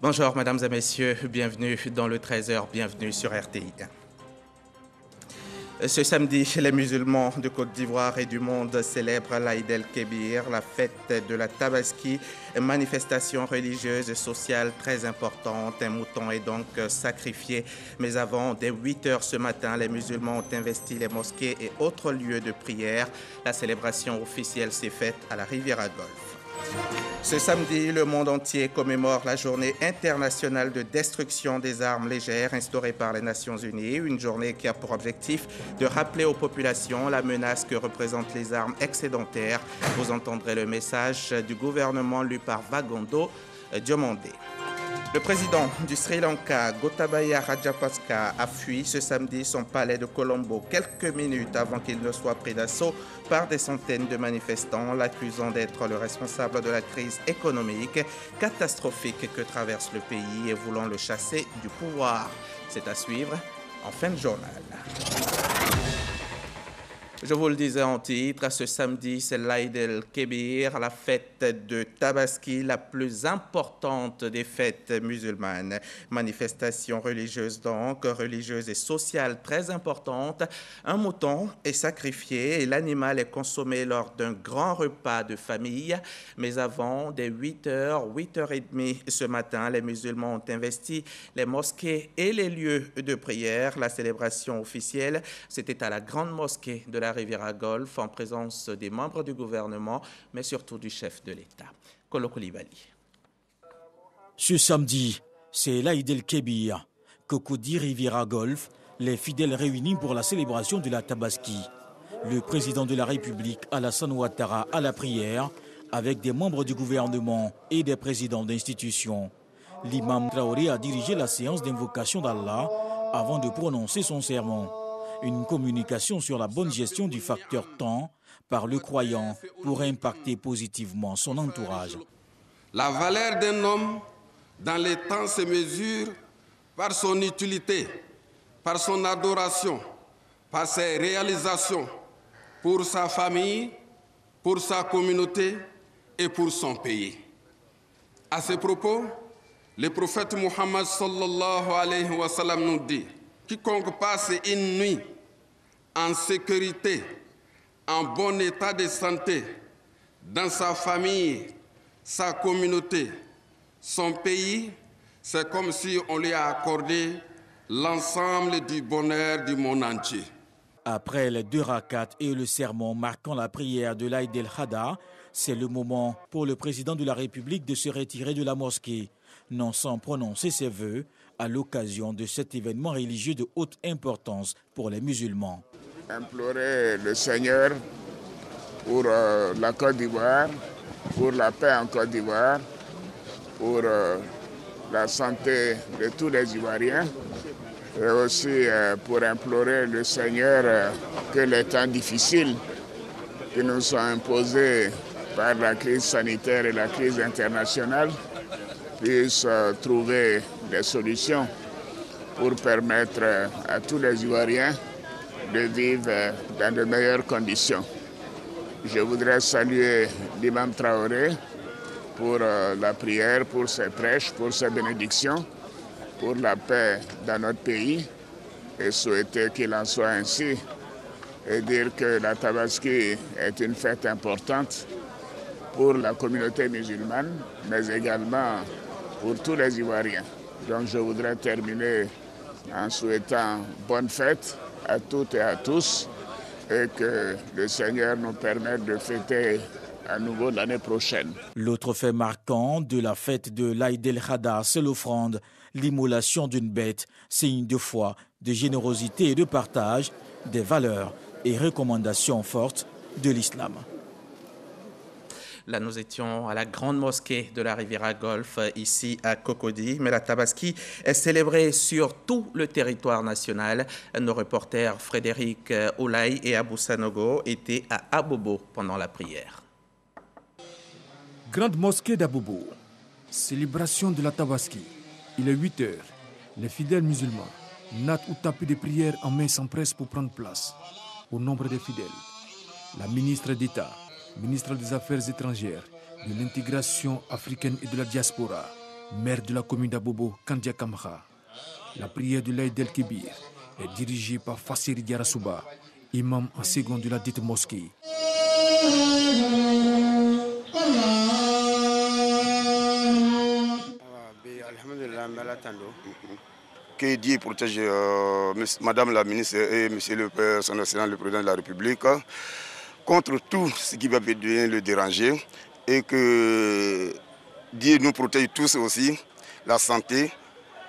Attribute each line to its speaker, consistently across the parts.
Speaker 1: Bonjour mesdames et messieurs, bienvenue dans le 13h, bienvenue sur RTI. Ce samedi, les musulmans de Côte d'Ivoire et du monde célèbrent l'Aïd el-Kébir, la fête de la Tabaski, une manifestation religieuse et sociale très importante. Un mouton est donc sacrifié. Mais avant, dès 8 h ce matin, les musulmans ont investi les mosquées et autres lieux de prière. La célébration officielle s'est faite à la Riviera Golfe. Ce samedi, le monde entier commémore la journée internationale de destruction des armes légères instaurée par les Nations Unies, une journée qui a pour objectif de rappeler aux populations la menace que représentent les armes excédentaires. Vous entendrez le message du gouvernement lu par Vagondo Diomandé. Le président du Sri Lanka, Gotabaya Rajapaksa, a fui ce samedi son palais de Colombo quelques minutes avant qu'il ne soit pris d'assaut par des centaines de manifestants, l'accusant d'être le responsable de la crise économique catastrophique que traverse le pays et voulant le chasser du pouvoir. C'est à suivre en fin de journal. Je vous le disais en titre, ce samedi, c'est l'Aïd el-Kébir, la fête de Tabaski, la plus importante des fêtes musulmanes. Manifestation religieuse donc, religieuse et sociale très importante. Un mouton est sacrifié et l'animal est consommé lors d'un grand repas de famille. Mais avant, dès 8 h, 8h30 ce matin, les musulmans ont investi les mosquées et les lieux de prière. La célébration officielle, c'était à la grande mosquée de la Riviera Golfe en présence des membres du gouvernement, mais surtout du chef de l'État. Kolo Koulibaly.
Speaker 2: Ce samedi, c'est l'Aïd el-Kébir, Cocody Riviera Golfe, les fidèles réunis pour la célébration de la Tabaski. Le président de la République, Alassane Ouattara, à la prière, avec des membres du gouvernement et des présidents d'institutions. L'imam Traoré a dirigé la séance d'invocation d'Allah avant de prononcer son sermon. Une communication sur la bonne gestion du facteur temps par le croyant pour impacter positivement son entourage.
Speaker 3: La valeur d'un homme dans les temps se mesure par son utilité, par son adoration, par ses réalisations pour sa famille, pour sa communauté et pour son pays. À ce propos, le prophète Muhammad sallallahu alayhi wa sallam nous dit: quiconque passe une nuit en sécurité, en bon état de santé, dans sa famille, sa communauté, son pays, c'est comme si on lui a accordé l'ensemble du bonheur du monde entier.
Speaker 2: Après les 2 rakats et le sermon marquant la prière de l'Aïd el-Adha, c'est le moment pour le président de la République de se retirer de la mosquée, non sans prononcer ses vœux à l'occasion de cet événement religieux de haute importance pour les musulmans.
Speaker 4: Implorer le Seigneur pour la Côte d'Ivoire, pour la paix en Côte d'Ivoire, pour la santé de tous les Ivoiriens et aussi pour implorer le Seigneur que les temps difficiles qui nous sont imposés par la crise sanitaire et la crise internationale puissent trouver des solutions pour permettre à tous les Ivoiriens de vivre dans de meilleures conditions. Je voudrais saluer l'imam Traoré pour la prière, pour ses prêches, pour ses bénédictions, pour la paix dans notre pays et souhaiter qu'il en soit ainsi et dire que la Tabaski est une fête importante pour la communauté musulmane, mais également pour tous les Ivoiriens. Donc je voudrais terminer en souhaitant bonne fête à toutes et à tous et que le Seigneur nous permette de fêter à nouveau l'année prochaine.
Speaker 2: L'autre fait marquant de la fête de l'Aïd el-Adha, c'est l'offrande, l'immolation d'une bête, signe de foi, de générosité et de partage, des valeurs et recommandations fortes de l'islam.
Speaker 1: Là, nous étions à la grande mosquée de la Riviera Golfe, ici à Cocody. Mais la Tabaski est célébrée sur tout le territoire national. Nos reporters Frédéric Oulaï et Abou Sanogo étaient à Abobo pendant la prière.
Speaker 5: Grande mosquée d'Abobo, célébration de la Tabaski. Il est 8 h. Les fidèles musulmans, nattes ou tapis de prière en main s'empressent pour prendre place. Au nombre des fidèles, la ministre d'État, ministre des Affaires étrangères, de l'intégration africaine et de la diaspora, maire de la commune d'Abobo, Kandia Kamara. La prière de l'Aïd el-Kébir est dirigée par Fassiri Diarasouba, imam en second de la dite mosquée.
Speaker 6: Que Dieu protège Madame la ministre et Monsieur le Président de la République contre tout ce qui va venir le déranger et que Dieu nous protège tous aussi, la santé,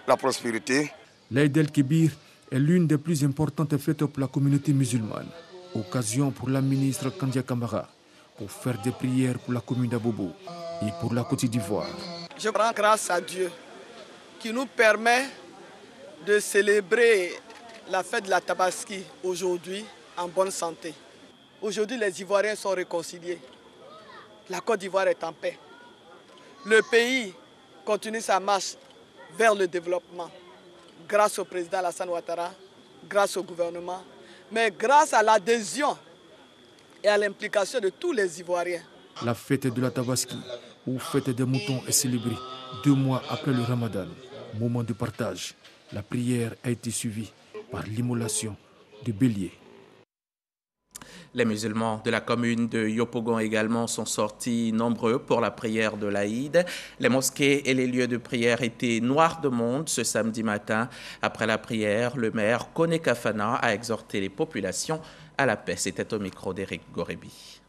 Speaker 6: la prospérité.
Speaker 5: L'Aïd el-Kébir est l'une des plus importantes fêtes pour la communauté musulmane. Occasion pour la ministre Kandia Kamara pour faire des prières pour la commune d'Abobo et pour la Côte d'Ivoire.
Speaker 7: Je rends grâce à Dieu qui nous permet de célébrer la fête de la Tabaski aujourd'hui en bonne santé. Aujourd'hui, les Ivoiriens sont réconciliés. La Côte d'Ivoire est en paix. Le pays continue sa marche vers le développement grâce au président Alassane Ouattara, grâce au gouvernement, mais grâce à l'adhésion et à l'implication de tous les Ivoiriens.
Speaker 5: La fête de la Tabaski, ou fête des moutons, est célébrée 2 mois après le Ramadan. Moment de partage. La prière a été suivie par l'immolation de béliers.
Speaker 1: Les musulmans de la commune de Yopougon également sont sortis nombreux pour la prière de l'Aïd. Les mosquées et les lieux de prière étaient noirs de monde ce samedi matin. Après la prière, le maire Kone Kafana a exhorté les populations à la paix. C'était au micro d'Éric Gorebi.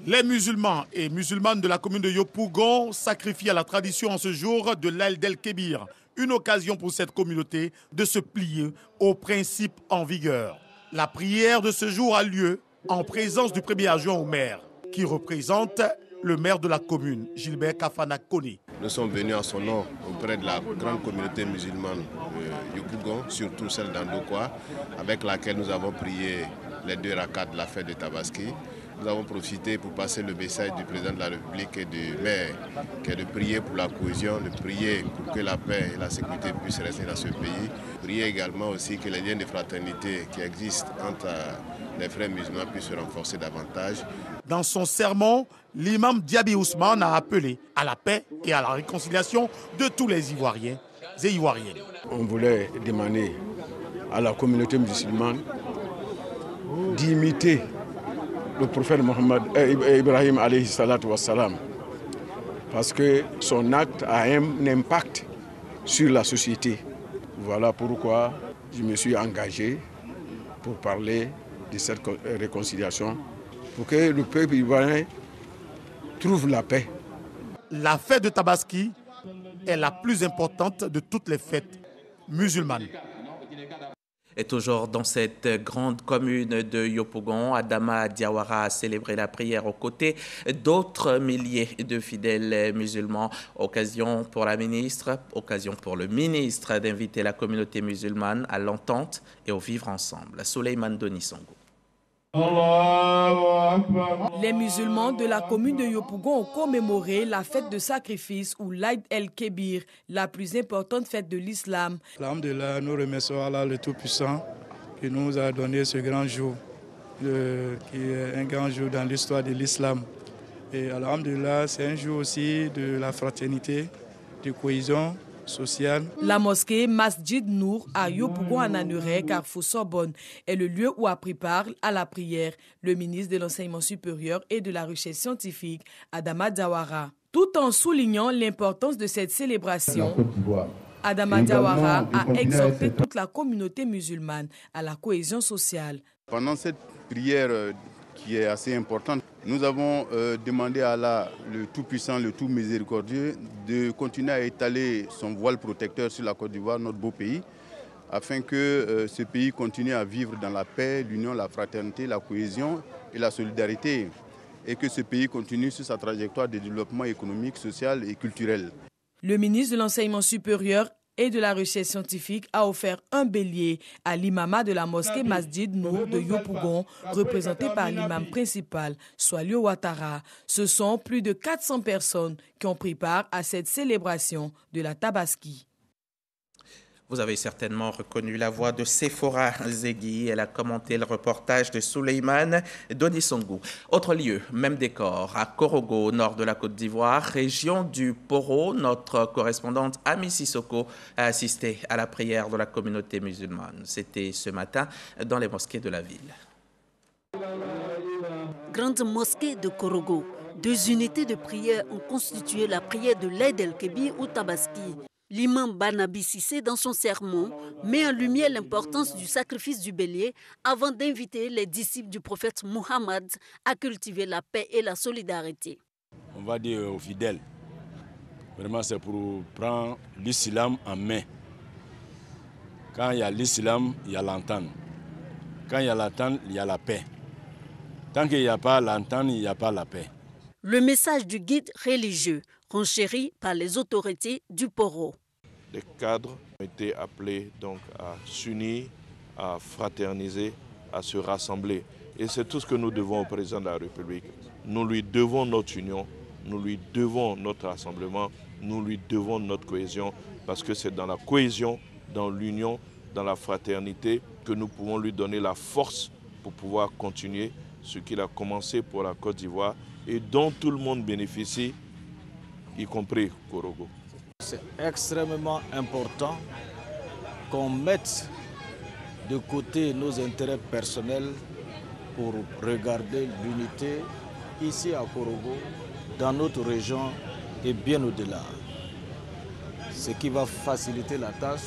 Speaker 8: Les musulmans et musulmanes de la commune de Yopougon sacrifient à la tradition en ce jour de l'Aïd el-Kébir. Une occasion pour cette communauté de se plier aux principes en vigueur. La prière de ce jour a lieu en présence du premier adjoint au maire, qui représente le maire de la commune, Gilbert Kafana Kone.
Speaker 9: Nous sommes venus en son nom auprès de la grande communauté musulmane de Yopougon, surtout celle d'Andokwa, avec laquelle nous avons prié les 2 rakats de la fête de Tabaski. Nous avons profité pour passer le message du président de la République et du maire, qui est de prier pour la cohésion, de prier pour que la paix et la sécurité puissent rester dans ce pays. Prier également aussi que les liens de fraternité qui existent entre les frères musulmans puissent se renforcer davantage.
Speaker 8: Dans son sermon, l'imam Diaby Ousmane a appelé à la paix et à la réconciliation de tous les Ivoiriens et Ivoiriennes.
Speaker 10: On voulait demander à la communauté musulmane d'imiter le prophète Ibrahim alayhi salatu wassalam, parce que son acte a un impact sur la société. Voilà pourquoi je me suis engagé pour parler de cette réconciliation, pour que le peuple ivoirien trouve la paix.
Speaker 8: La fête de Tabaski est la plus importante de toutes les fêtes musulmanes.
Speaker 1: Et toujours dans cette grande commune de Yopougon, Adama Diawara a célébré la prière aux côtés d'autres milliers de fidèles musulmans. Occasion pour la ministre, occasion pour le ministre d'inviter la communauté musulmane à l'entente et au vivre ensemble. Souleymane Donisongo.
Speaker 11: Les musulmans de la commune de Yopougon ont commémoré la fête de sacrifice ou l'Aïd el-Kébir, la plus importante fête de l'islam.
Speaker 12: Alhamdulillah, nous remercions Allah le Tout-Puissant qui nous a donné ce grand jour, qui est un grand jour dans l'histoire de l'islam. Et alhamdulillah, c'est un jour aussi de la fraternité, de cohésion sociale.
Speaker 11: La mosquée Masjid Nour à Yopougon en Anuré, Carrefour Sorbonne, est le lieu où a pris part à la prière le ministre de l'Enseignement supérieur et de la Recherche scientifique, Adama Diawara. Tout en soulignant l'importance de cette célébration, Adama Diawara a exhorté toute la communauté musulmane à la cohésion sociale.
Speaker 13: Pendant cette prière qui est assez importante, nous avons demandé à Allah, le Tout-Puissant, le Tout-Miséricordieux, de continuer à étaler son voile protecteur sur la Côte d'Ivoire, notre beau pays, afin que ce pays continue à vivre dans la paix, l'union, la fraternité, la cohésion et la solidarité, et que ce pays continue sur sa trajectoire de développement économique, social et culturel.
Speaker 11: Le ministre de l'Enseignement supérieur et de la Recherche scientifique a offert un bélier à l'imama de la mosquée Masjid Nour de Yopougon, représenté par l'imam principal, Swalio Ouattara. Ce sont plus de 400 personnes qui ont pris part à cette célébration de la Tabaski.
Speaker 1: Vous avez certainement reconnu la voix de Sephora Zegui. Elle a commenté le reportage de Souleymane Donisongou. Autre lieu, même décor, à Korogo, au nord de la Côte d'Ivoire, région du Poro. Notre correspondante Ami Sissoko a assisté à la prière de la communauté musulmane. C'était ce matin dans les mosquées de la ville.
Speaker 14: Grande mosquée de Korogo. 2 unités de prière ont constitué la prière de l'Aïd el-Kébir ou Tabaski. L'imam Barnaby Cissé, dans son sermon, met en lumière l'importance du sacrifice du bélier avant d'inviter les disciples du prophète Mohammed à cultiver la paix et la solidarité.
Speaker 15: On va dire aux fidèles, vraiment c'est pour prendre l'islam en main. Quand il y a l'islam, il y a l'entente. Quand il y a l'entente, il y a la paix. Tant qu'il n'y a pas l'entente, il n'y a pas la paix.
Speaker 14: Le message du guide religieux, renchéri par les autorités du Poro.
Speaker 16: Les cadres ont été appelés donc à s'unir, à fraterniser, à se rassembler. Et c'est tout ce que nous devons au président de la République. Nous lui devons notre union, nous lui devons notre rassemblement, nous lui devons notre cohésion, parce que c'est dans la cohésion, dans l'union, dans la fraternité que nous pouvons lui donner la force pour pouvoir continuer ce qu'il a commencé pour la Côte d'Ivoire et dont tout le monde bénéficie, y compris Korogo.
Speaker 2: C'est extrêmement important qu'on mette de côté nos intérêts personnels pour regarder l'unité ici à Korogo, dans notre région et bien au-delà. Ce qui va faciliter la tâche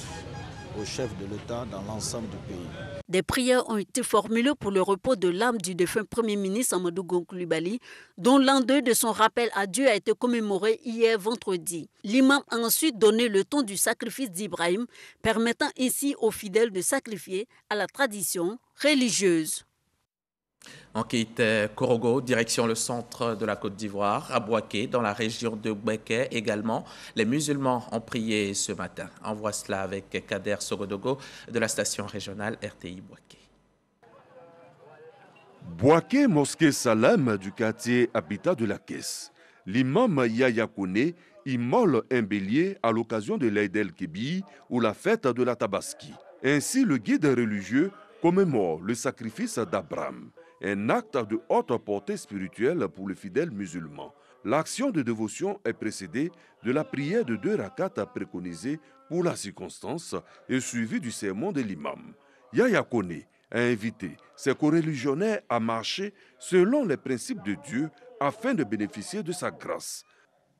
Speaker 2: au chef de l'État dans l'ensemble du pays.
Speaker 14: Des prières ont été formulées pour le repos de l'âme du défunt Premier ministre Amadou Gon Coulibaly, dont l'an 2 de son rappel à Dieu a été commémoré hier vendredi. L'imam a ensuite donné le ton du sacrifice d'Ibrahim, permettant ainsi aux fidèles de sacrifier à la tradition religieuse.
Speaker 1: On quitte Korogo, direction le centre de la Côte d'Ivoire, à Bouaké, dans la région de Bouaké également. Les musulmans ont prié ce matin. On voit cela avec Kader Sogodogo de la station régionale RTI Bouaké.
Speaker 17: Bouaké, mosquée Salam du quartier Habitat de la Caisse. L'imam Yaya Kone immole un bélier à l'occasion de l'Aïd el-Kébir ou la fête de la Tabaski. Ainsi, le guide religieux commémore le sacrifice d'Abraham, un acte de haute portée spirituelle pour les fidèles musulmans. L'action de dévotion est précédée de la prière de 2 rakats préconisée pour la circonstance et suivie du sermon de l'imam. Yaya Kone a invité ses coreligionnaires à marcher selon les principes de Dieu afin de bénéficier de sa grâce.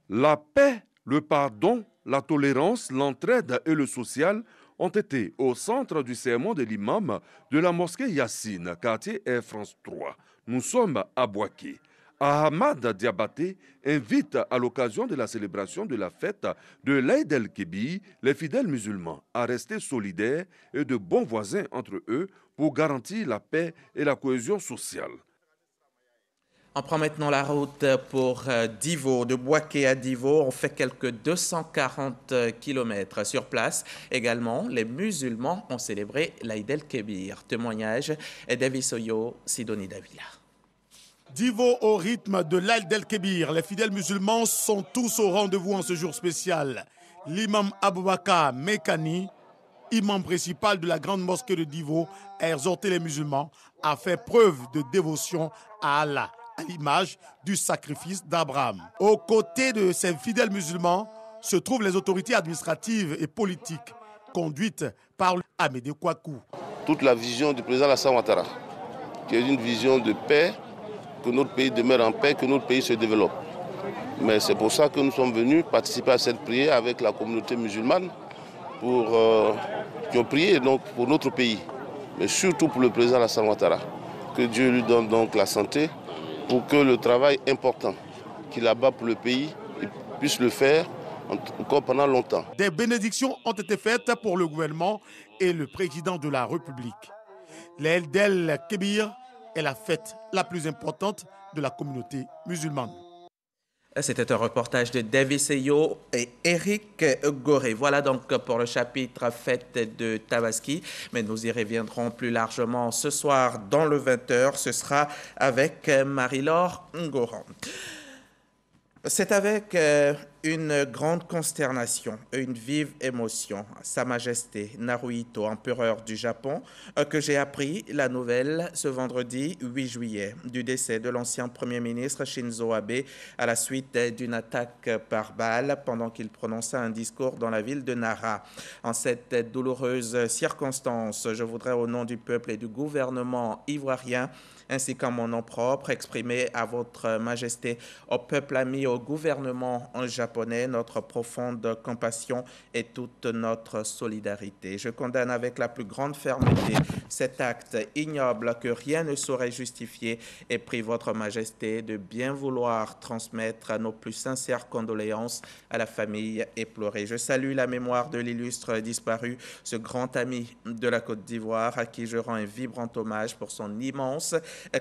Speaker 17: La paix, le pardon, la tolérance, l'entraide et le social ont été au centre du sermon de l'imam de la mosquée Yassine, quartier Air France 3. Nous sommes à Bouaké. Ahmad Diabaté invite à l'occasion de la célébration de la fête de l'Aïd el-Kébir les fidèles musulmans à rester solidaires et de bons voisins entre eux pour garantir la paix et la cohésion sociale.
Speaker 1: On prend maintenant la route pour Divo, de Bouaké à Divo. On fait quelques 240 km sur place. Également, les musulmans ont célébré l'Aïd el-Kébir. Témoignage Davis Oyo, Sidonie Davila.
Speaker 8: Divo au rythme de l'Aïd el-Kébir. Les fidèles musulmans sont tous au rendez-vous en ce jour spécial. L'imam Aboubakar Mekani, imam principal de la grande mosquée de Divo, a exhorté les musulmans à faire preuve de dévotion à Allah, à l'image du sacrifice d'Abraham. Aux côtés de ces fidèles musulmans se trouvent les autorités administratives et politiques conduites par Amédée Kouakou.
Speaker 18: Toute la vision du président Alassane Ouattara, qui est une vision de paix, que notre pays demeure en paix, que notre pays se développe. Mais c'est pour ça que nous sommes venus participer à cette prière avec la communauté musulmane qui ont prié donc pour notre pays, mais surtout pour le président Alassane Ouattara. Que Dieu lui donne donc la santé pour que le travail important qu'il abat pour le pays puisse le faire encore pendant longtemps.
Speaker 8: Des bénédictions ont été faites pour le gouvernement et le président de la République. L'Aïd el-Kébir est la fête la plus importante de la communauté musulmane.
Speaker 1: C'était un reportage de David Seyo et Eric Goré. Voilà donc pour le chapitre fête de Tabaski. Mais nous y reviendrons plus largement ce soir dans le 20h. Ce sera avec Marie-Laure Ngoran. C'est avec Une grande consternation, une vive émotion. Sa Majesté Naruhito, empereur du Japon, que j'ai appris la nouvelle ce vendredi 8 juillet du décès de l'ancien Premier ministre Shinzo Abe à la suite d'une attaque par balle pendant qu'il prononçait un discours dans la ville de Nara. En cette douloureuse circonstance, je voudrais au nom du peuple et du gouvernement ivoirien ainsi qu'en mon nom propre, exprimer à votre Majesté, au peuple ami, au gouvernement japonais, notre profonde compassion et toute notre solidarité. Je condamne avec la plus grande fermeté cet acte ignoble que rien ne saurait justifier et prie votre Majesté de bien vouloir transmettre nos plus sincères condoléances à la famille éplorée. Je salue la mémoire de l'illustre disparu, ce grand ami de la Côte d'Ivoire, à qui je rends un vibrant hommage pour son immense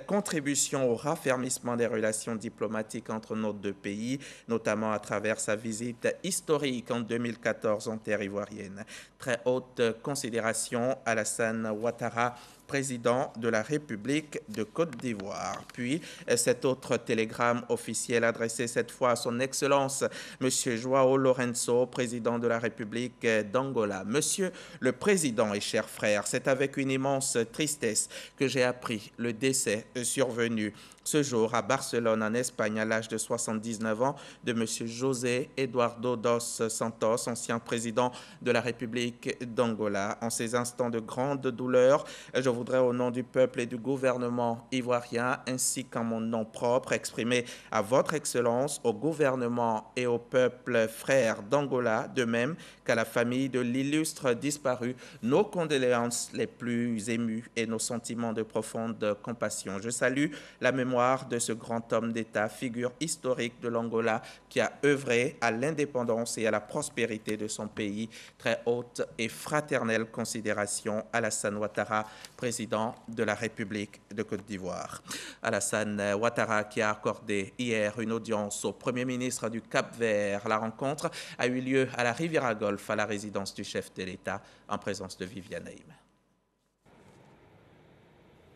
Speaker 1: contribution au raffermissement des relations diplomatiques entre nos deux pays, notamment à travers sa visite historique en 2014 en terre ivoirienne. Très haute considération, Alassane Ouattara, président de la République de Côte d'Ivoire. Puis, cet autre télégramme officiel adressé cette fois à son Excellence, M. João Lourenço, président de la République d'Angola. Monsieur le Président et chers frères, c'est avec une immense tristesse que j'ai appris le décès survenu ce jour à Barcelone, en Espagne, à l'âge de 79 ans, de M. José Eduardo dos Santos, ancien président de la République d'Angola. En ces instants de grande douleur, je voudrais, au nom du peuple et du gouvernement ivoirien, ainsi qu'en mon nom propre, exprimer à votre Excellence, au gouvernement et au peuple frère d'Angola, de même qu'à la famille de l'illustre disparu, nos condoléances les plus émues et nos sentiments de profonde compassion. Je salue la mémoire de ce grand homme d'État, figure historique de l'Angola, qui a œuvré à l'indépendance et à la prospérité de son pays. Très haute et fraternelle considération, Alassane Ouattara, président de la République de Côte d'Ivoire. Alassane Ouattara qui a accordé hier une audience au Premier ministre du Cap-Vert. La rencontre a eu lieu à la Riviera Golf, à la résidence du chef de l'État, en présence de Viviane Naïm.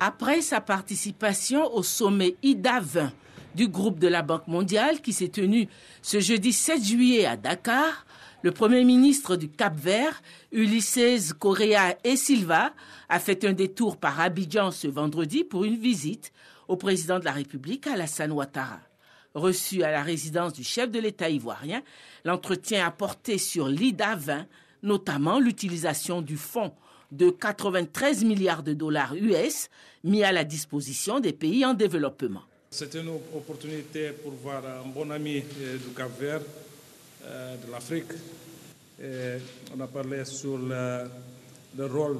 Speaker 19: Après sa participation au sommet IDA 20 du groupe de la Banque mondiale qui s'est tenu ce jeudi 7 juillet à Dakar, le Premier ministre du Cap-Vert, Ulysses Correa e Silva, a fait un détour par Abidjan ce vendredi pour une visite au président de la République, Alassane Ouattara. Reçu à la résidence du chef de l'État ivoirien, l'entretien a porté sur l'IDA 20, notamment l'utilisation du fonds de 93 milliards de dollars US mis à la disposition des pays en développement.
Speaker 20: C'est une opportunité pour voir un bon ami du Cap-Vert, de l'Afrique. On a parlé sur le rôle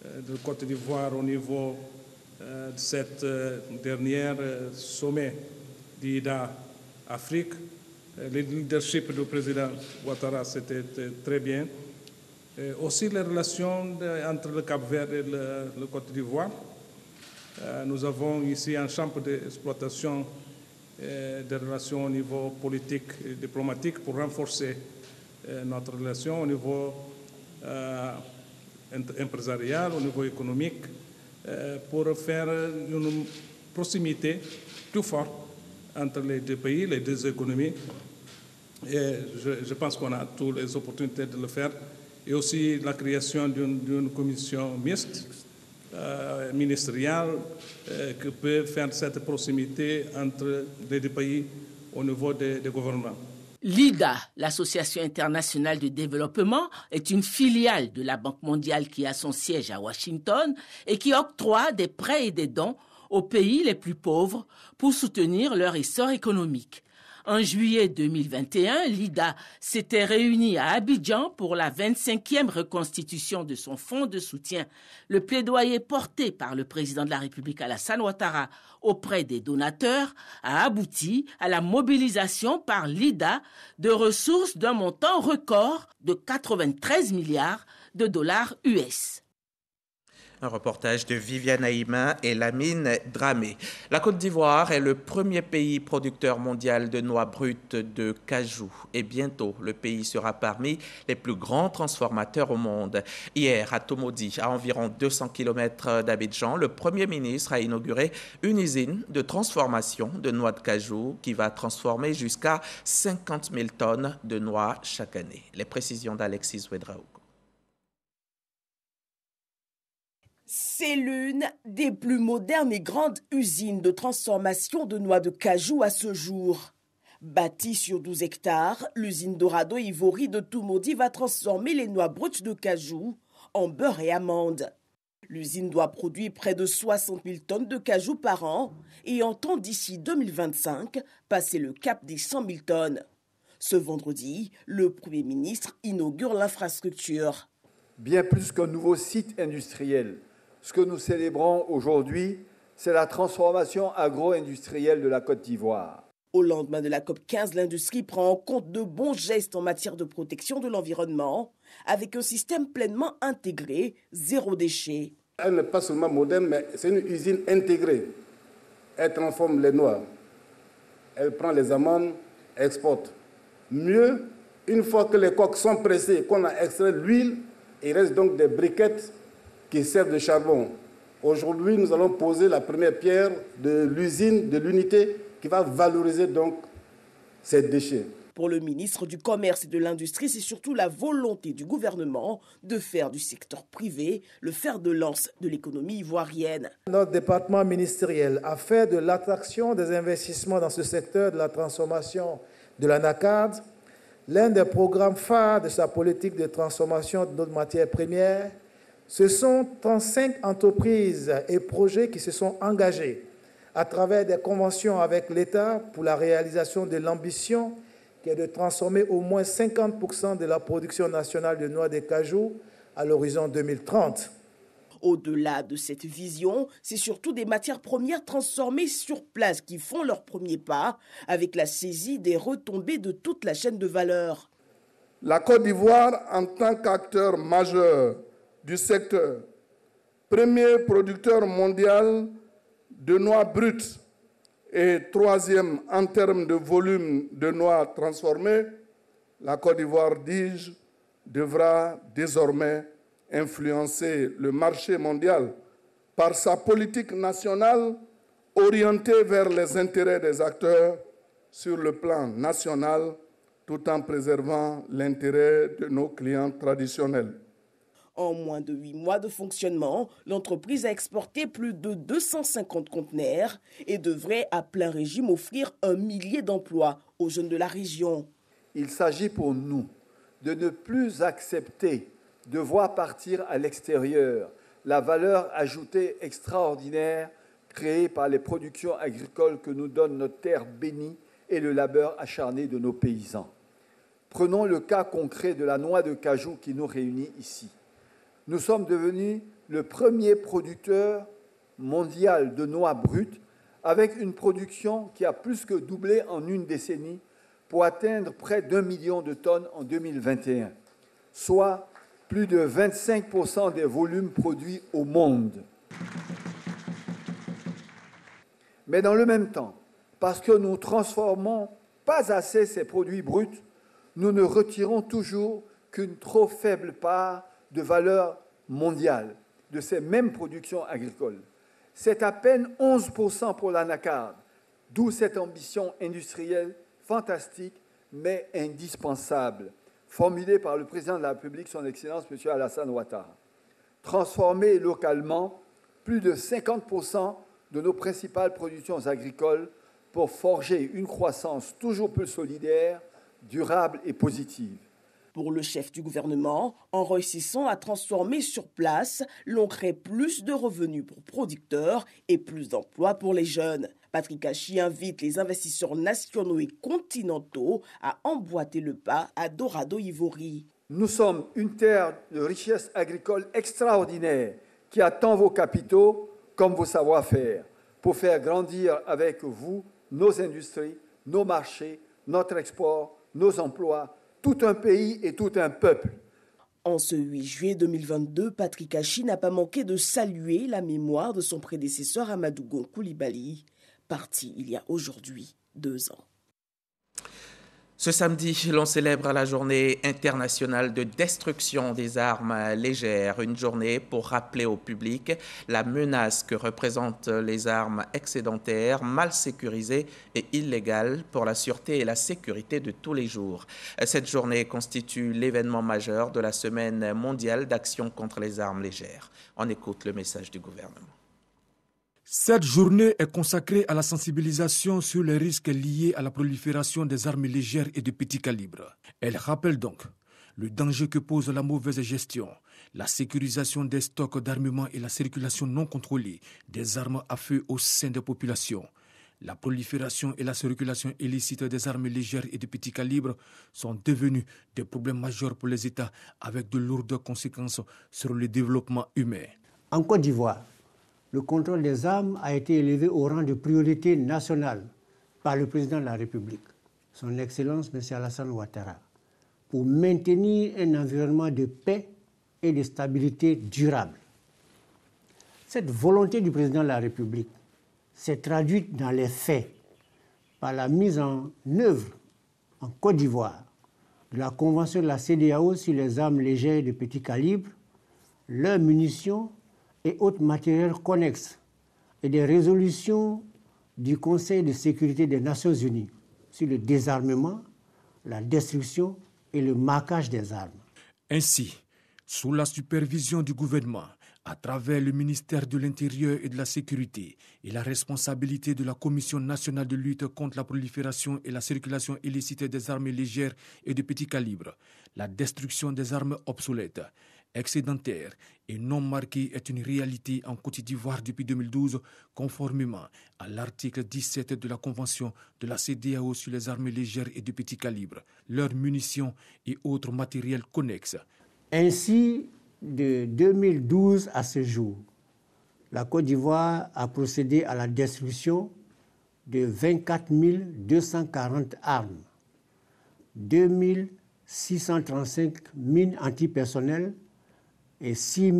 Speaker 20: de Côte d'Ivoire au niveau de cette dernière sommet d'IDA Afrique. Le leadership du président Ouattara, c'était très bien. Aussi les relations entre le Cap-Vert et le Côte d'Ivoire. Nous avons ici un champ d'exploitation des relations au niveau politique et diplomatique pour renforcer notre relation au niveau empresarial, au niveau économique, pour faire une proximité plus forte entre les deux pays, les deux économies. Et je pense qu'on a toutes les opportunités de le faire. Et aussi la création d'une commission mixte ministérielle qui peut faire cette proximité entre les deux pays au niveau des gouvernements.
Speaker 19: L'IDA, l'Association internationale de développement, est une filiale de la Banque mondiale qui a son siège à Washington et qui octroie des prêts et des dons aux pays les plus pauvres pour soutenir leur essor économique. En juillet 2021, l'IDA s'était réunie à Abidjan pour la 25e reconstitution de son fonds de soutien. Le plaidoyer porté par le président de la République Alassane Ouattara auprès des donateurs a abouti à la mobilisation par l'IDA de ressources d'un montant record de 93 milliards de dollars US.
Speaker 1: Un reportage de Viviane Haïma et Lamine Dramé. La Côte d'Ivoire est le premier pays producteur mondial de noix brutes de cajou. Et bientôt, le pays sera parmi les plus grands transformateurs au monde. Hier, à Tomodi, à environ 200 km d'Abidjan, le Premier ministre a inauguré une usine de transformation de noix de cajou qui va transformer jusqu'à 50 000 tonnes de noix chaque année. Les précisions d'Alexis Ouedraogo.
Speaker 21: C'est l'une des plus modernes et grandes usines de transformation de noix de cajou à ce jour. Bâtie sur 12 hectares, l'usine Dorado Ivory de Tomodi va transformer les noix brutes de cajou en beurre et amandes. L'usine doit produire près de 60 000 tonnes de cajou par an et entend d'ici 2025 passer le cap des 100 000 tonnes. Ce vendredi, le Premier ministre inaugure l'infrastructure.
Speaker 22: Bien plus qu'un nouveau site industriel, ce que nous célébrons aujourd'hui, c'est la transformation agro-industrielle de la Côte d'Ivoire.
Speaker 21: Au lendemain de la COP15, l'industrie prend en compte de bons gestes en matière de protection de l'environnement, avec un système pleinement intégré, zéro déchet.
Speaker 23: Elle n'est pas seulement moderne, mais c'est une usine intégrée. Elle transforme les noix, elle prend les amandes, exporte. Mieux, une fois que les coques sont pressées, qu'on a extrait l'huile, il reste donc des briquettes qui servent de charbon. Aujourd'hui, nous allons poser la première pierre de l'usine, de l'unité qui va valoriser donc ces déchets.
Speaker 21: Pour le ministre du Commerce et de l'Industrie, c'est surtout la volonté du gouvernement de faire du secteur privé le fer de lance de l'économie ivoirienne.
Speaker 24: Notre département ministériel a fait de l'attraction des investissements dans ce secteur de la transformation de l'anacarde l'un des programmes phares de sa politique de transformation de notre matière première. Ce sont 35 entreprises et projets qui se sont engagés à travers des conventions avec l'État pour la réalisation de l'ambition qui est de transformer au moins 50% de la production nationale de noix de cajou à l'horizon 2030.
Speaker 21: Au-delà de cette vision, c'est surtout des matières premières transformées sur place qui font leur premier pas avec la saisie des retombées de toute la chaîne de valeur.
Speaker 23: La Côte d'Ivoire, en tant qu'acteur majeur du secteur, premier producteur mondial de noix brutes et troisième en termes de volume de noix transformées, la Côte d'Ivoire, dis-je, devra désormais influencer le marché mondial par sa politique nationale orientée vers les intérêts des acteurs sur le plan national, tout en préservant l'intérêt de nos clients traditionnels.
Speaker 21: En moins de 8 mois de fonctionnement, l'entreprise a exporté plus de 250 conteneurs et devrait à plein régime offrir 1 millier d'emplois aux jeunes de la région.
Speaker 22: Il s'agit pour nous de ne plus accepter de voir partir à l'extérieur la valeur ajoutée extraordinaire créée par les productions agricoles que nous donne notre terre bénie et le labeur acharné de nos paysans. Prenons le cas concret de la noix de cajou qui nous réunit ici. Nous sommes devenus le premier producteur mondial de noix brutes avec une production qui a plus que doublé en une décennie pour atteindre près d'1 million de tonnes en 2021, soit plus de 25% des volumes produits au monde. Mais dans le même temps, parce que nous ne transformons pas assez ces produits bruts, nous ne retirons toujours qu'une trop faible part de valeur mondiale de ces mêmes productions agricoles. C'est à peine 11% pour l'anacarde, d'où cette ambition industrielle fantastique mais indispensable, formulée par le président de la République, son Excellence M. Alassane Ouattara. Transformer localement plus de 50% de nos principales productions agricoles pour forger une croissance toujours plus solidaire, durable et positive.
Speaker 21: Pour le chef du gouvernement, en réussissant à transformer sur place, l'on crée plus de revenus pour producteurs et plus d'emplois pour les jeunes. Patrick Hachi invite les investisseurs nationaux et continentaux à emboîter le pas à Dorado Ivory.
Speaker 22: Nous sommes une terre de richesse agricole extraordinaire qui attend vos capitaux comme vos savoir-faire pour faire grandir avec vous nos industries, nos marchés, notre export, nos emplois, tout un pays et tout un peuple.
Speaker 21: En ce 8 juillet 2022, Patrick Hachi n'a pas manqué de saluer la mémoire de son prédécesseur Amadou Gon Coulibaly, parti il y a aujourd'hui 2 ans.
Speaker 1: Ce samedi, l'on célèbre la journée internationale de destruction des armes légères, une journée pour rappeler au public la menace que représentent les armes excédentaires, mal sécurisées et illégales pour la sûreté et la sécurité de tous les jours. Cette journée constitue l'événement majeur de la Semaine mondiale d'action contre les armes légères. On écoute le message du gouvernement.
Speaker 5: Cette journée est consacrée à la sensibilisation sur les risques liés à la prolifération des armes légères et de petit calibre. Elle rappelle donc le danger que pose la mauvaise gestion, la sécurisation des stocks d'armement et la circulation non contrôlée des armes à feu au sein des populations. La prolifération et la circulation illicite des armes légères et de petit calibre sont devenus des problèmes majeurs pour les États avec de lourdes conséquences sur le développement humain.
Speaker 3: En Côte d'Ivoire, le contrôle des armes a été élevé au rang de priorité nationale par le président de la République, son Excellence M. Alassane Ouattara, pour maintenir un environnement de paix et de stabilité durable. Cette volonté du président de la République s'est traduite dans les faits par la mise en œuvre en Côte d'Ivoire de la Convention de la CEDEAO sur les armes légères de petit calibre, leurs munitions et autres matériels connexes et des résolutions du Conseil de sécurité des Nations Unies sur le désarmement, la destruction et le marquage des armes.
Speaker 5: Ainsi, sous la supervision du gouvernement, à travers le ministère de l'Intérieur et de la Sécurité et la responsabilité de la Commission nationale de lutte contre la prolifération et la circulation illicite des armes légères et de petit calibre, la destruction des armes obsolètes, excédentaire et non marquée est une réalité en Côte d'Ivoire depuis 2012, conformément à l'article 17 de la Convention de la CEDEAO sur les armes légères et de petit calibre, leurs munitions et autres matériels connexes.
Speaker 3: Ainsi, de 2012 à ce jour, la Côte d'Ivoire a procédé à la destruction de 24 240 armes, 2635 mines antipersonnelles et 6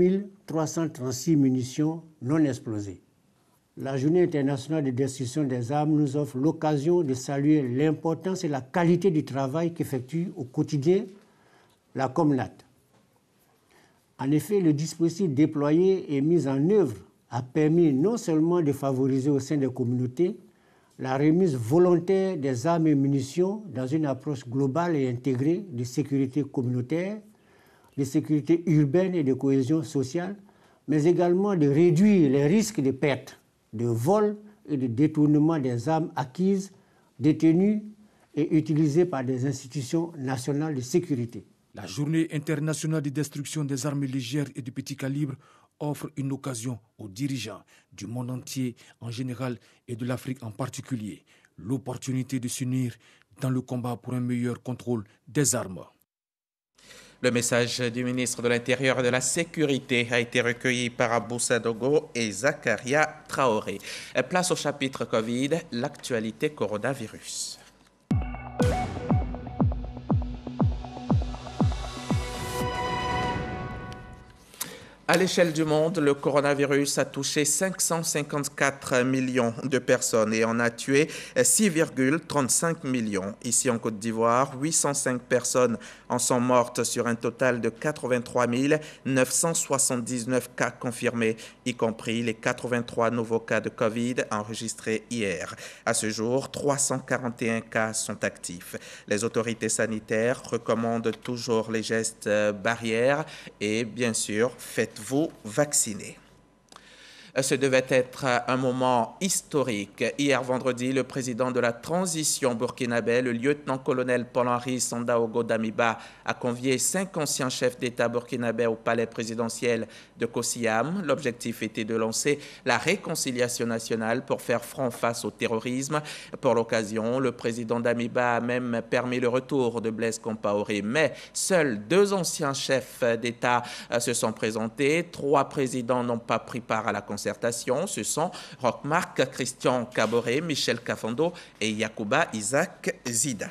Speaker 3: 336 munitions non explosées. La Journée internationale de destruction des armes nous offre l'occasion de saluer l'importance et la qualité du travail qu'effectue au quotidien la Comnat. En effet, le dispositif déployé et mis en œuvre a permis non seulement de favoriser au sein des communautés la remise volontaire des armes et munitions dans une approche globale et intégrée de sécurité communautaire, de sécurité urbaine et de cohésion sociale, mais également de réduire les risques de perte, de vol et de détournement des armes acquises, détenues et utilisées par des institutions nationales de sécurité.
Speaker 5: La Journée internationale de destruction des armes légères et de petit calibre offre une occasion aux dirigeants du monde entier en général et de l'Afrique en particulier, l'opportunité de s'unir dans le combat pour un meilleur contrôle des armes.
Speaker 1: Le message du ministre de l'Intérieur et de la Sécurité a été recueilli par Abou Sadogo et Zakaria Traoré. Place au chapitre Covid, l'actualité coronavirus. À l'échelle du monde, le coronavirus a touché 554 millions de personnes et en a tué 6,35 millions. Ici en Côte d'Ivoire, 805 personnes en sont mortes sur un total de 83 979 cas confirmés, y compris les 83 nouveaux cas de Covid enregistrés hier. À ce jour, 341 cas sont actifs. Les autorités sanitaires recommandent toujours les gestes barrières et bien sûr, faites-vous vacciner. Ce devait être un moment historique. Hier vendredi, le président de la transition burkinabé, le lieutenant-colonel Paul-Henri Sandaogo Damiba, a convié 5 anciens chefs d'État burkinabés au palais présidentiel de Kosiam. L'objectif était de lancer la réconciliation nationale pour faire front face au terrorisme. Pour l'occasion, le président Damiba a même permis le retour de Blaise Compaoré. Mais seuls 2 anciens chefs d'État se sont présentés. 3 présidents n'ont pas pris part à la concertation. Ce sont Roch-Marc Christian Kaboré, Michel Kafando et Yacouba Isaac Zida.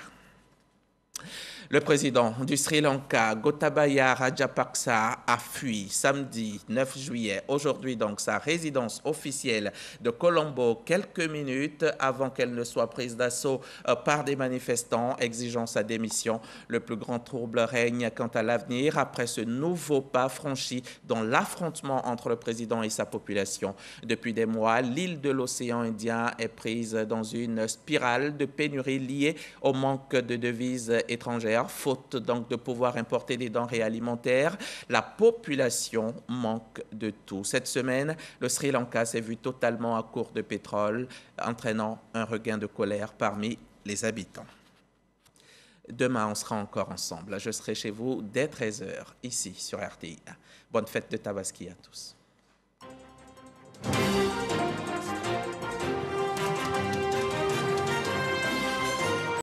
Speaker 1: Le président du Sri Lanka, Gotabaya Rajapaksa, a fui samedi 9 juillet, aujourd'hui donc sa résidence officielle de Colombo, quelques minutes avant qu'elle ne soit prise d'assaut par des manifestants exigeant sa démission. Le plus grand trouble règne quant à l'avenir après ce nouveau pas franchi dans l'affrontement entre le président et sa population. Depuis des mois, l'île de l'océan Indien est prise dans une spirale de pénurie liée au manque de devises étrangères. Faute donc de pouvoir importer des denrées alimentaires, la population manque de tout. Cette semaine, le Sri Lanka s'est vu totalement à court de pétrole, entraînant un regain de colère parmi les habitants. Demain, on sera encore ensemble. Je serai chez vous dès 13h, ici sur RTI. Bonne fête de Tabaski à tous.